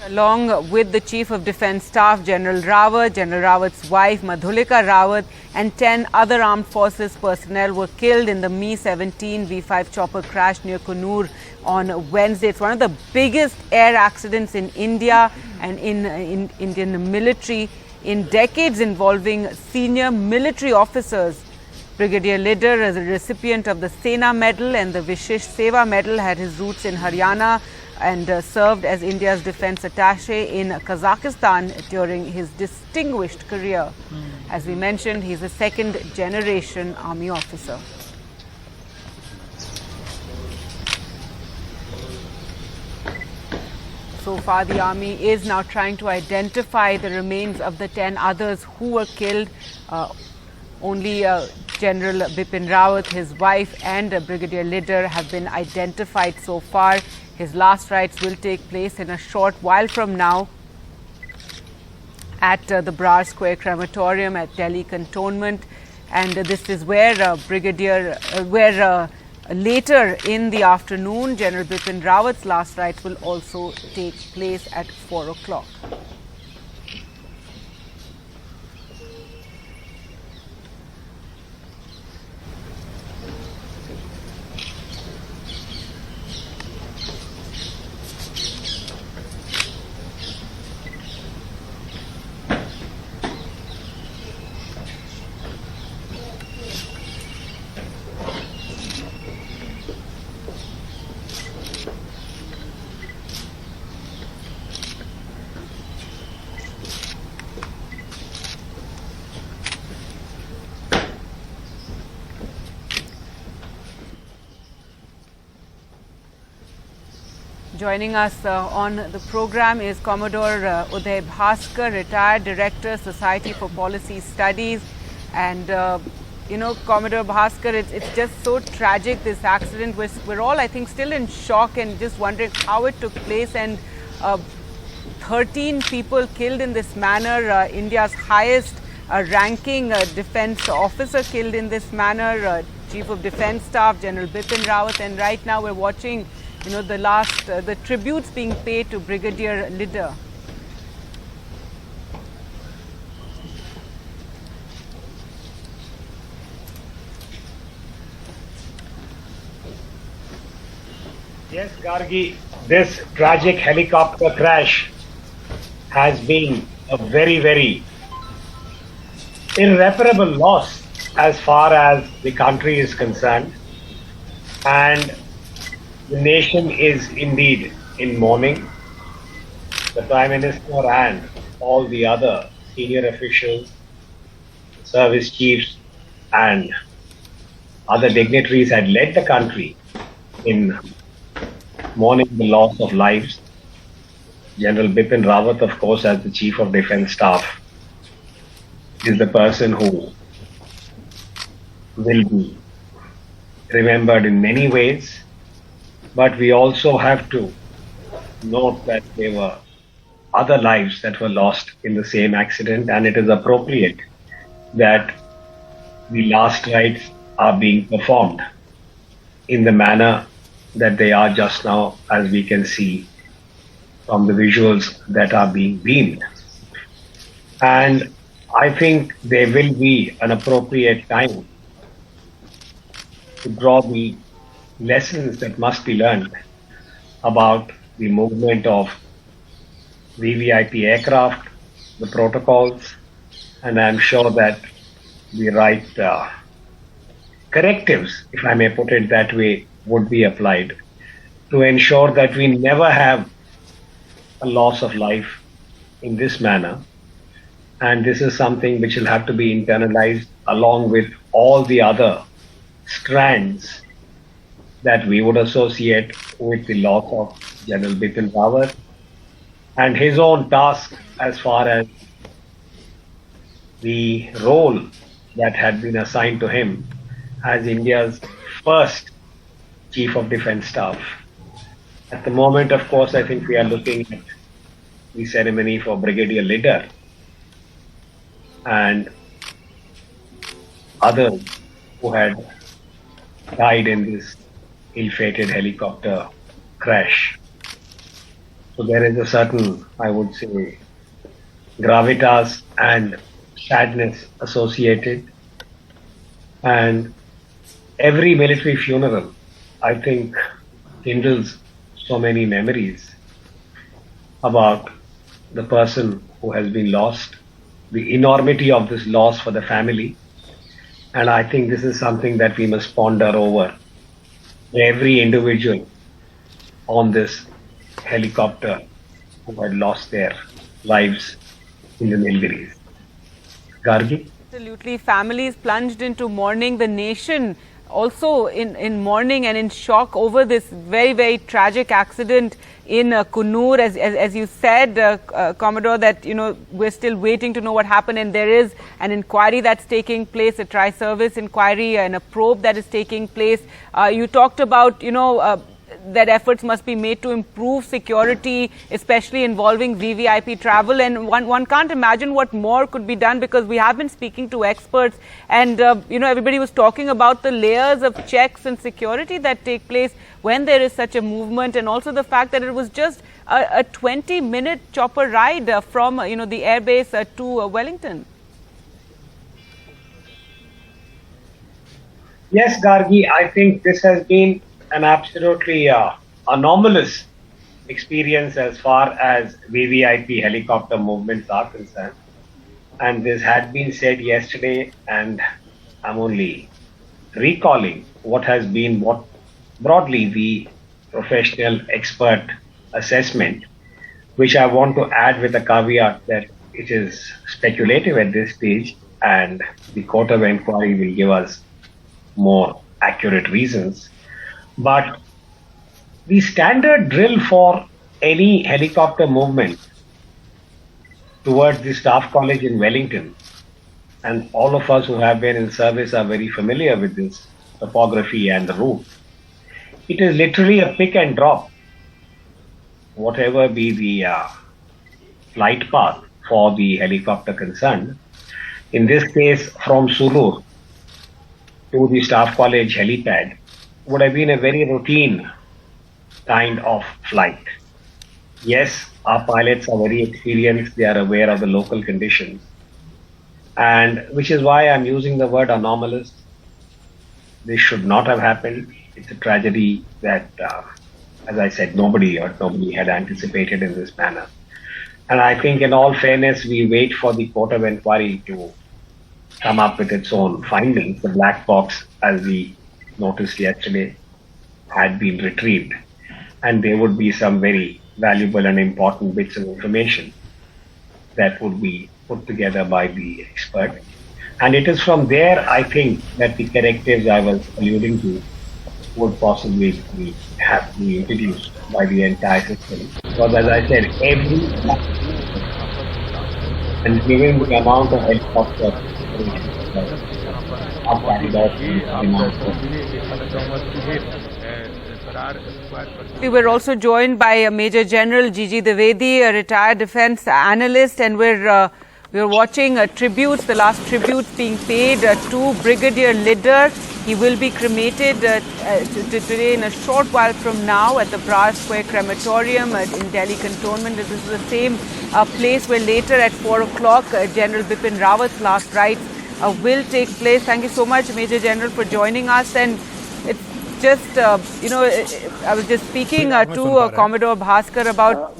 Along with the Chief of Defence Staff, General Rawat, General Rawat's wife, Madhulika Rawat, and 10 other armed forces personnel were killed in the Mi-17 V5 chopper crash near Coonoor on Wednesday. It's one of the biggest air accidents in India and in Indian military in decades, involving senior military officers. Brigadier Leader, as a recipient of the Sena Medal and the Vishesh Seva Medal, had his roots in Haryana and served as India's defence attaché in Kazakhstan during his distinguished career. As we mentioned, he's a second-generation army officer. So far, the army is now trying to identify the remains of the 10 others who were killed. Only General Bipin Rawat, his wife, and Brigadier Leader have been identified so far. His last rites will take place in a short while from now at the Brar Square Crematorium at Delhi Cantonment. And this is where later in the afternoon, General Bipin Rawat's last rites will also take place at 4 o'clock. Joining us on the program is Commodore Uday Bhaskar, retired Director, Society for Policy Studies. And, Commodore Bhaskar, it's just so tragic, this accident. We're all, I think, still in shock and just wondering how it took place. And 13 people killed in this manner, India's highest ranking defense officer killed in this manner, Chief of Defence Staff, General Bipin Rawat. And right now we're watching the tributes being paid to Brigadier Leader. Yes, Gargi, this tragic helicopter crash has been a very, very irreparable loss as far as the country is concerned. And the nation is indeed in mourning. The Prime Minister and all the other senior officials, service chiefs and other dignitaries had led the country in mourning the loss of lives. General Bipin Rawat, of course, as the Chief of Defence Staff, is the person who will be remembered in many ways. But we also have to note that there were other lives that were lost in the same accident, and it is appropriate that the last rites are being performed in the manner that they are just now, as we can see from the visuals that are being beamed. And I think there will be an appropriate time to draw the lessons that must be learned about the movement of VVIP aircraft, the protocols, and I'm sure that the right correctives, if I may put it that way, would be applied to ensure that we never have a loss of life in this manner. And this is something which will have to be internalized along with all the other strands that we would associate with the loss of General Bipin Rawat and his own task as far as the role that had been assigned to him as India's first Chief of Defence Staff. At the moment, of course, I think we are looking at the ceremony for Brigadier Leader and others who had died in this ill-fated helicopter crash. So there is a certain, I would say, gravitas and sadness associated. And every military funeral, I think, kindles so many memories about the person who has been lost, the enormity of this loss for the family. And I think this is something that we must ponder over. Every individual on this helicopter who had lost their lives in the Nilgiris. Gargi? Absolutely. Families plunged into mourning. The nation also in mourning and in shock over this very, very tragic accident in Coonoor. As you said, Commodore, that, we're still waiting to know what happened, and there is an inquiry that's taking place, a tri-service inquiry and a probe that is taking place. You talked about, that efforts must be made to improve security, especially involving VVIP travel. And one can't imagine what more could be done, because we have been speaking to experts and, everybody was talking about the layers of checks and security that take place when there is such a movement, and also the fact that it was just a 20-minute chopper ride from, the airbase to Wellington. Yes, Gargi, I think this has been an absolutely anomalous experience as far as VVIP helicopter movements are concerned. And this had been said yesterday, and I'm only recalling what has been what broadly the professional expert assessment, which I want to add with a caveat that it is speculative at this stage, and the court of inquiry will give us more accurate reasons. But the standard drill for any helicopter movement towards the Staff College in Wellington, and all of us who have been in service are very familiar with this topography and the route. It is literally a pick and drop, whatever be the flight path for the helicopter concerned. In this case, from Sulur to the Staff College helipad would have been a very routine kind of flight. Yes, our pilots are very experienced, they are aware of the local conditions, and which is why I'm using the word anomalous. This should not have happened. It's a tragedy that, as I said, nobody had anticipated in this manner. And I think in all fairness, we wait for the court of inquiry to come up with its own findings. The black box, as we noticed yesterday, had been retrieved, and there would be some very valuable and important bits of information that would be put together by the expert. And it is from there, I think, that the correctives I was alluding to would possibly have to be introduced by the entire system. Because as I said, and given the amount of helicopter are carried out We were also joined by Major General Gigi Dwivedi, a retired defense analyst, and we're watching tributes, the last tributes being paid to Brigadier Liddar. He will be cremated today in a short while from now at the Brar Square Crematorium in Delhi Cantonment. This is the same place where later at 4 o'clock General Bipin Rawat's last rites will take place. Thank you so much, Major General, for joining us. And it's just, I was just speaking to Commodore Bhaskar about,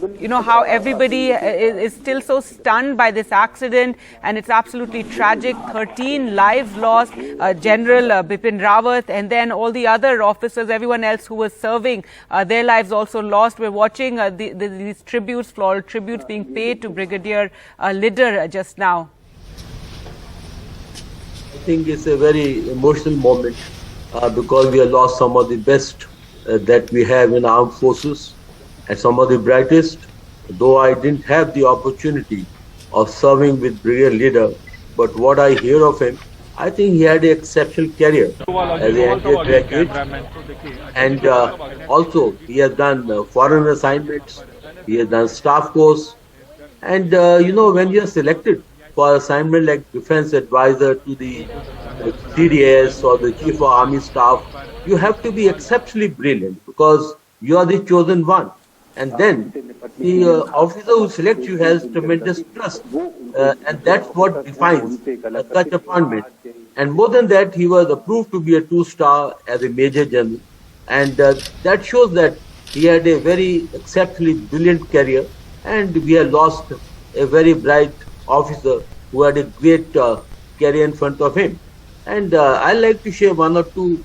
how everybody is still so stunned by this accident, and it's absolutely tragic. 13 lives lost, General Bipin Rawat, and then all the other officers, everyone else who was serving, their lives also lost. We're watching these tributes, floral tributes being paid to Brigadier Liddar just now. I think it's a very emotional moment. Because we have lost some of the best that we have in armed forces and some of the brightest. Though I didn't have the opportunity of serving with Brigadier Liddar, but what I hear of him, I think he had an exceptional career as an undergraduate, and also he has done foreign assignments, he has done staff course, and when you are selected for assignment like defense advisor to the CDS or the Chief of Army Staff, you have to be exceptionally brilliant because you are the chosen one. And then the officer who selects you has tremendous trust, and that's what defines such appointment. And more than that, he was approved to be a two-star as a major general, and that shows that he had a very exceptionally brilliant career, and we have lost a very bright officer who had a great career in front of him. And I like to share one or two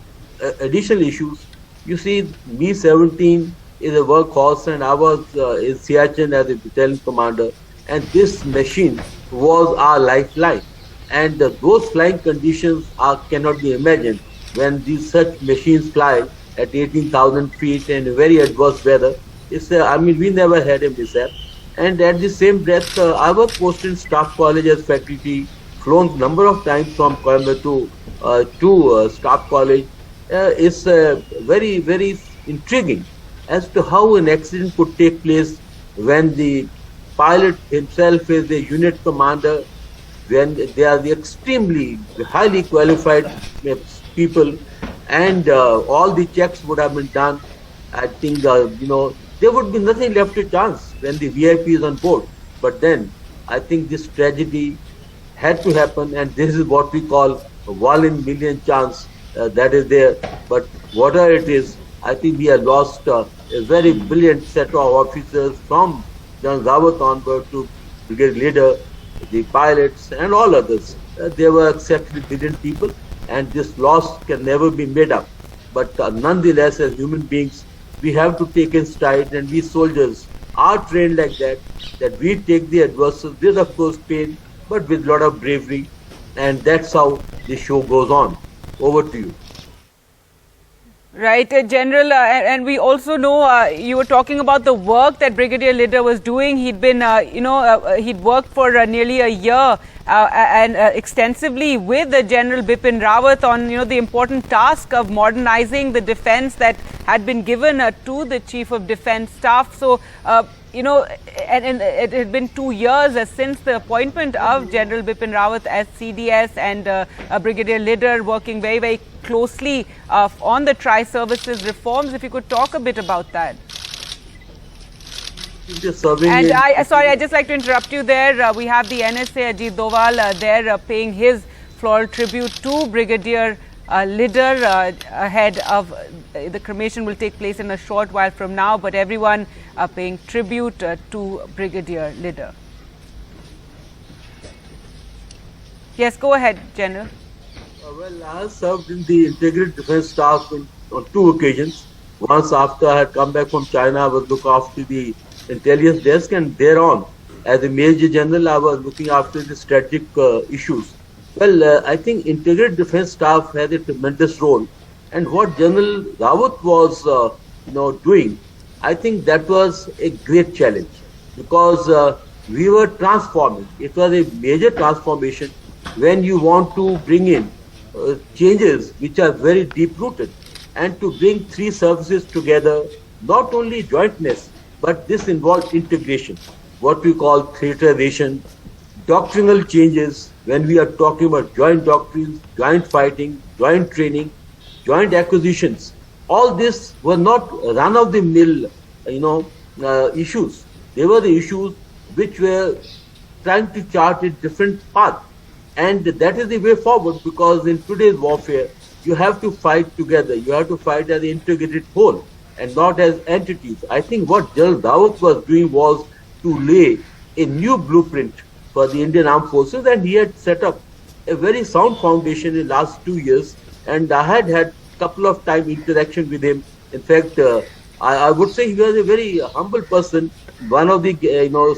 additional issues. You see, Me-17 is a workhorse, and I was in Siachen as a battalion commander, and this machine was our lifeline. And those flying conditions cannot be imagined when these such machines fly at 18,000 feet in very adverse weather. We never had a mishap. And at the same breath, I was posted in Staff College as faculty, flown number of times from Coimbatore to Staff College. It's very, very intriguing as to how an accident could take place when the pilot himself is the unit commander, when they are the extremely highly qualified people, and all the checks would have been done. I think, there would be nothing left to chance when the VIP is on board. But then, I think this tragedy had to happen, and this is what we call a 1 in million chance that is there. But whatever it is, I think we have lost a very brilliant set of officers from General Rawat onward to brigade leader, the pilots, and all others. They were exceptionally brilliant people, and this loss can never be made up. But nonetheless, as human beings, we have to take in stride, and we soldiers are trained like that, that we take the adversity with, of course, pain, but with a lot of bravery, and that's how the show goes on. Over to you. Right, General, and we also know you were talking about the work that Brigadier Lidder was doing. He'd been, he'd worked for nearly a year and extensively with General Bipin Rawat on, the important task of modernizing the defense that had been given to the Chief of Defence Staff. So, and it had been 2 years since the appointment of General Bipin Rawat as CDS, and Brigadier Lidder working very, very closely on the tri-services reforms. If you could talk a bit about that. And I'd just like to interrupt you there. We have the NSA Ajit Doval there paying his floral tribute to Brigadier Lidder ahead of the cremation will take place in a short while from now, but everyone paying tribute to Brigadier Lidder. Yes, go ahead, General. Well, I served in the Integrated Defence Staff on 2 occasions. Once after I had come back from China, I was looking after the intelligence desk, and thereon, as a Major General, I was looking after the strategic issues. Well, I think Integrated Defence Staff has a tremendous role, and what General Rawat was, doing, I think that was a great challenge, because we were transforming. It was a major transformation when you want to bring in changes which are very deep-rooted, and to bring 3 services together, not only jointness, but this involved integration, what we call theaterization, doctrinal changes, when we are talking about joint doctrines, joint fighting, joint training, joint acquisitions. All this were not run-of-the-mill, issues. They were the issues which were trying to chart a different path. And that is the way forward, because in today's warfare, you have to fight together. You have to fight as an integrated whole and not as entities. I think what General Rawat was doing was to lay a new blueprint for the Indian Armed Forces, and he had set up a very sound foundation in the last 2 years. And I had a couple of time interaction with him. In fact, I would say he was a very humble person. One of the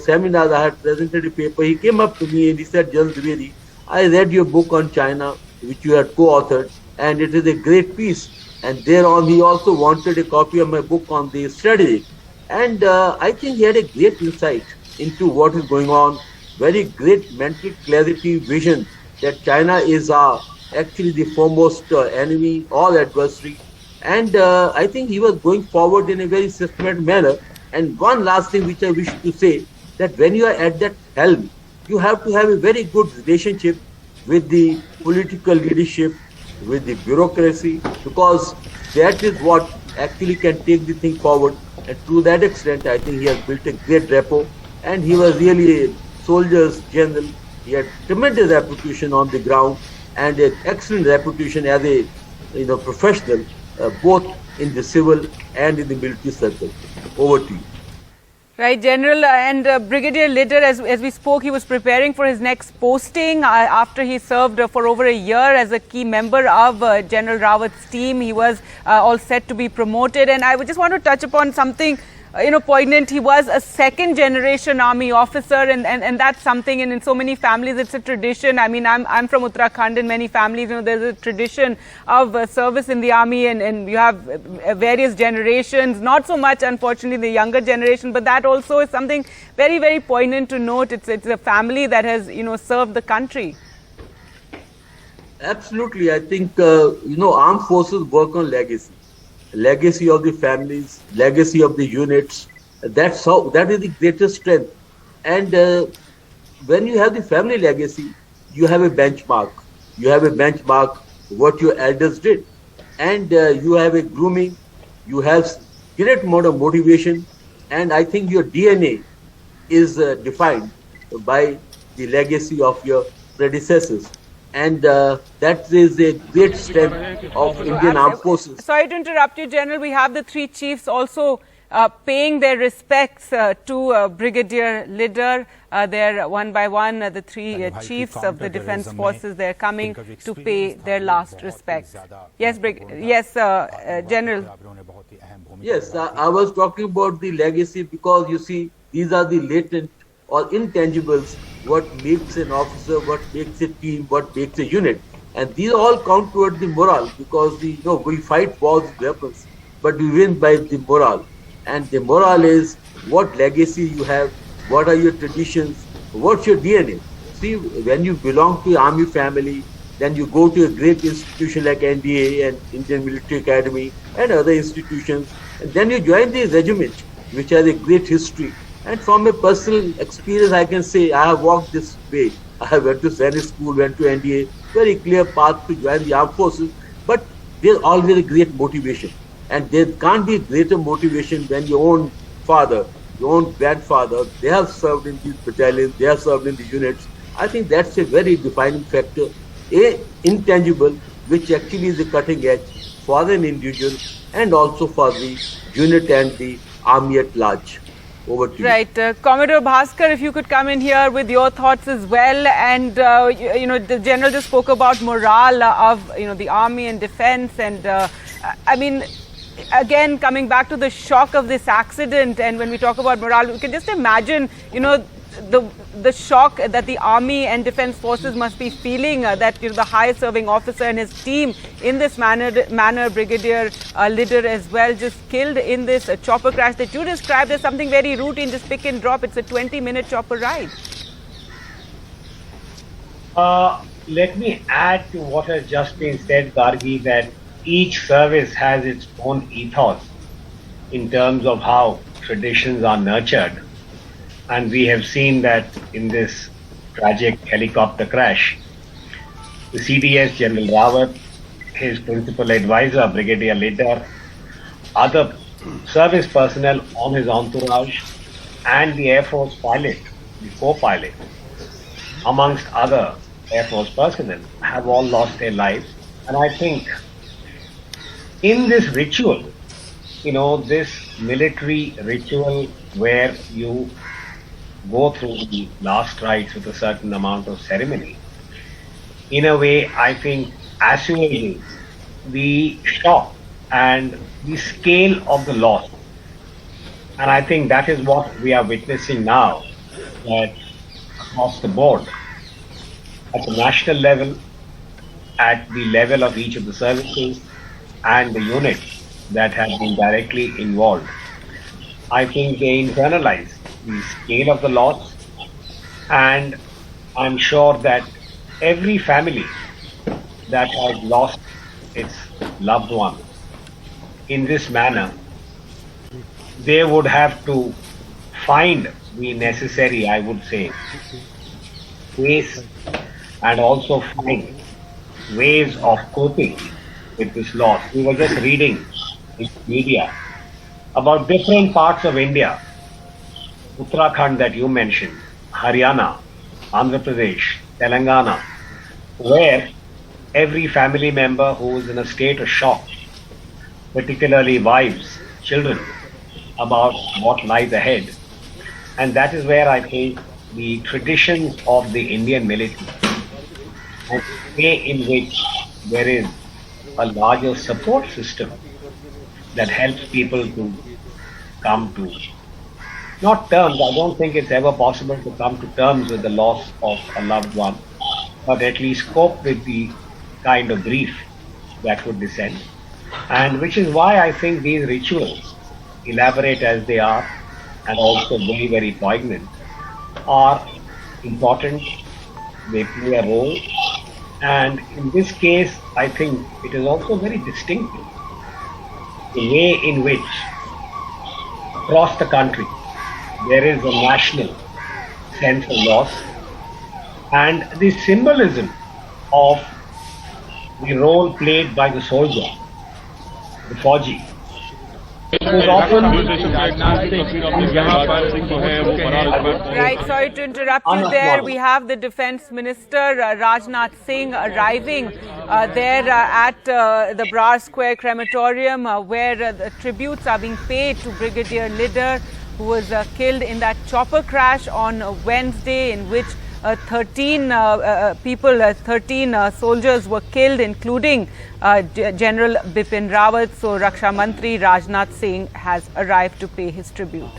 seminars I had presented a paper. He came up to me and he said, "General Dwivedi, I read your book on China, which you had co-authored, and it is a great piece." And thereon, he also wanted a copy of my book on the strategy. And I think he had a great insight into what is going on, very great mental clarity, vision that China is actually the foremost enemy, all adversary. And I think he was going forward in a very systematic manner. And one last thing which I wish to say, that when you are at that helm, you have to have a very good relationship with the political leadership, with the bureaucracy, because that is what actually can take the thing forward. And to that extent, I think he has built a great rapport, and he was really a soldier's general. He had tremendous reputation on the ground and an excellent reputation as a professional, both in the civil and in the military circle. Over to you. Right, General, and Brigadier Litter, as we spoke, he was preparing for his next posting after he served for over a year as a key member of General Rawat's team. He was all set to be promoted, and I would just want to touch upon something poignant. He was a second generation army officer, and that's something, and in so many families it's a tradition. I mean, I'm from Uttarakhand. In many families, there's a tradition of service in the army, and you have various generations, not so much unfortunately the younger generation, but that also is something very, very poignant to note. It's a family that has served the country. Absolutely. I think armed forces work on legacy of the families, legacy of the units. That is the greatest strength. And when you have the family legacy, you have a benchmark. You have a benchmark what your elders did, and you have a grooming. You have great amount of motivation, and I think your DNA is defined by the legacy of your predecessors. And that is a great strength of Indian Armed Forces. Sorry to interrupt you, General. We have the three chiefs also paying their respects to Brigadier Litter. They're one by one, the three chiefs of the Defence Forces. They're coming to pay their last respects. Yes, General. Yes, I was talking about the legacy because you see, these are the latent or intangibles, what makes an officer, what makes a team, what makes a unit. And these all count toward the morale, because we fight wars with weapons, but we win by the morale. And the morale is what legacy you have, what are your traditions, what's your DNA. See, when you belong to the army family, then you go to a great institution like NDA and Indian Military Academy and other institutions, and then you join the regiment, which has a great history. And from a personal experience, I can say I have walked this way. I went to Sainik School, went to NDA, very clear path to join the armed forces, but there's always a great motivation. And there can't be greater motivation when your own father, your own grandfather, they have served in these battalions, they have served in the units. I think that's a very defining factor, a intangible, which actually is the cutting edge for an individual and also for the unit and the army at large. Over to you. Right. Commodore Bhaskar, if you could come in here with your thoughts as well. And, the General just spoke about morale of, the army and defense. And, I mean, again, coming back to the shock of this accident, and when we talk about morale, we can just imagine, the shock that the army and defense forces must be feeling, that the highest serving officer and his team in this manner Brigadier Litter as well, just killed in this chopper crash that you described as something very routine, just pick and drop. It's a 20-minute chopper ride. Let me add to what has just been said, Gargi, that each service has its own ethos in terms of how traditions are nurtured. And we have seen that in this tragic helicopter crash, the CDS, General Rawat, his principal advisor, Brigadier Litter, other service personnel on his entourage, and the Air Force pilot, the co-pilot, amongst other Air Force personnel, have all lost their lives. And I think in this ritual, this military ritual where you go through the last rites with a certain amount of ceremony, in a way, I think, assuaging the shock and the scale of the loss. And I think that is what we are witnessing now, that across the board, at the national level, at the level of each of the services and the units that have been directly involved, I think they internalize the scale of the loss, and I'm sure that every family that has lost its loved one in this manner, they would have to find the necessary, I would say, ways, and also find ways of coping with this loss. We were just reading in media about different parts of India, Uttarakhand that you mentioned, Haryana, Andhra Pradesh, Telangana, where every family member who is in a state of shock, particularly wives, children, about what lies ahead. And that is where I think the traditions of the Indian military and the way in which there is a larger support system that helps people to come to not terms. I don't think it's ever possible to come to terms with the loss of a loved one, but at least cope with the kind of grief that would descend. And which is why I think these rituals, elaborate as they are and also very, very poignant, are important. They play a role. And in this case, I think it is also very distinctive the way in which across the country there is a national sense of loss and the symbolism of the role played by the soldier, the Fauji. It is often Right, sorry to interrupt you there. We have the Defence Minister Rajnath Singh arriving there at the Brar Square crematorium where the tributes are being paid to Brigadier Lidder, who was killed in that chopper crash on Wednesday, in which 13 soldiers were killed, including General Bipin Rawat. So Raksha Mantri Rajnath Singh has arrived to pay his tribute.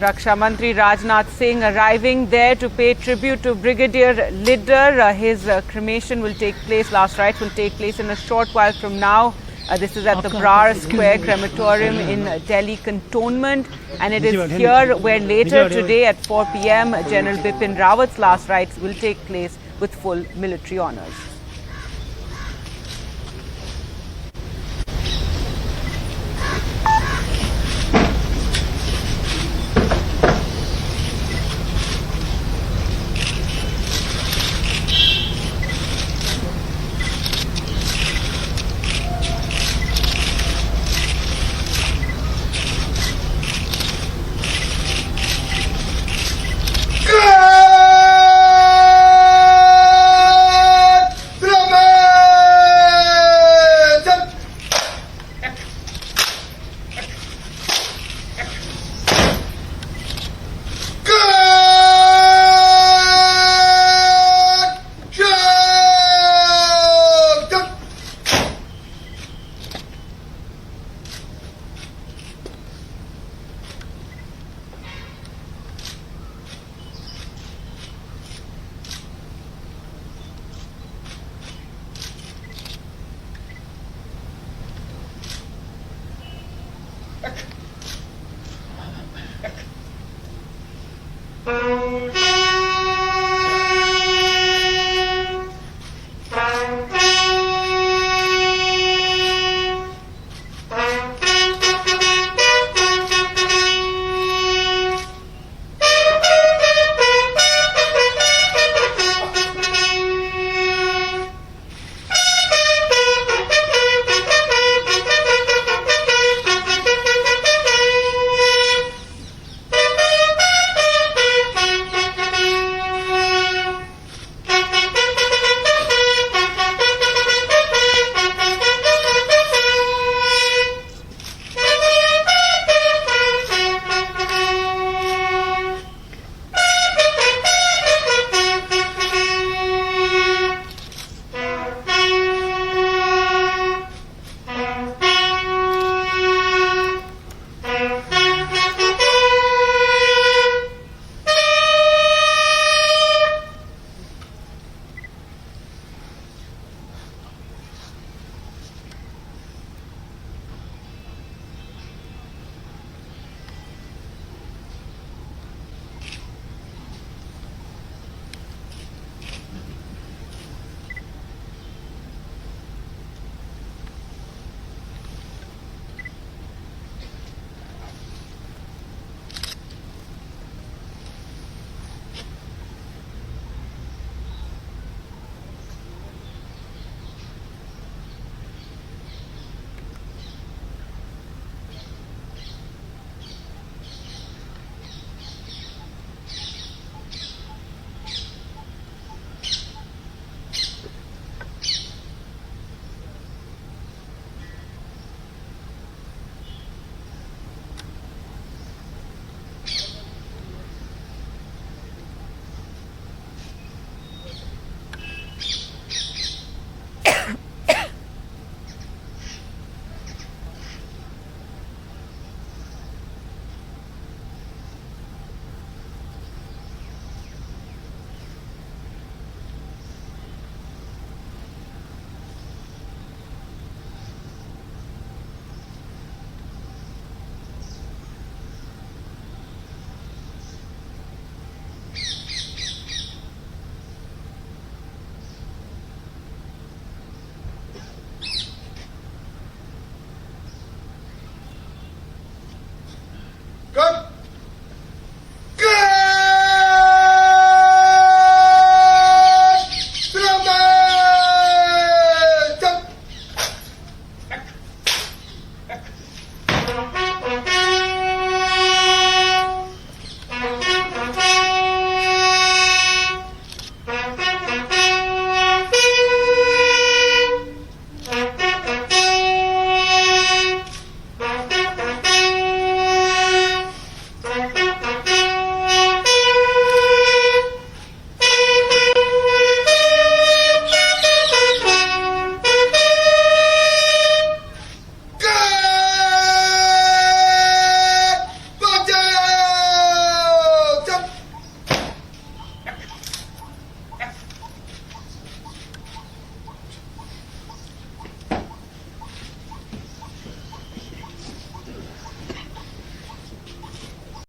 Raksha Mantri Rajnath Singh arriving there to pay tribute to Brigadier Lidder. His cremation will take place, last rites will take place in a short while from now. This is at the Brar Square crematorium in Delhi Cantonment, and it is here where later today at 4 p.m. General Bipin Rawat's last rites will take place with full military honours.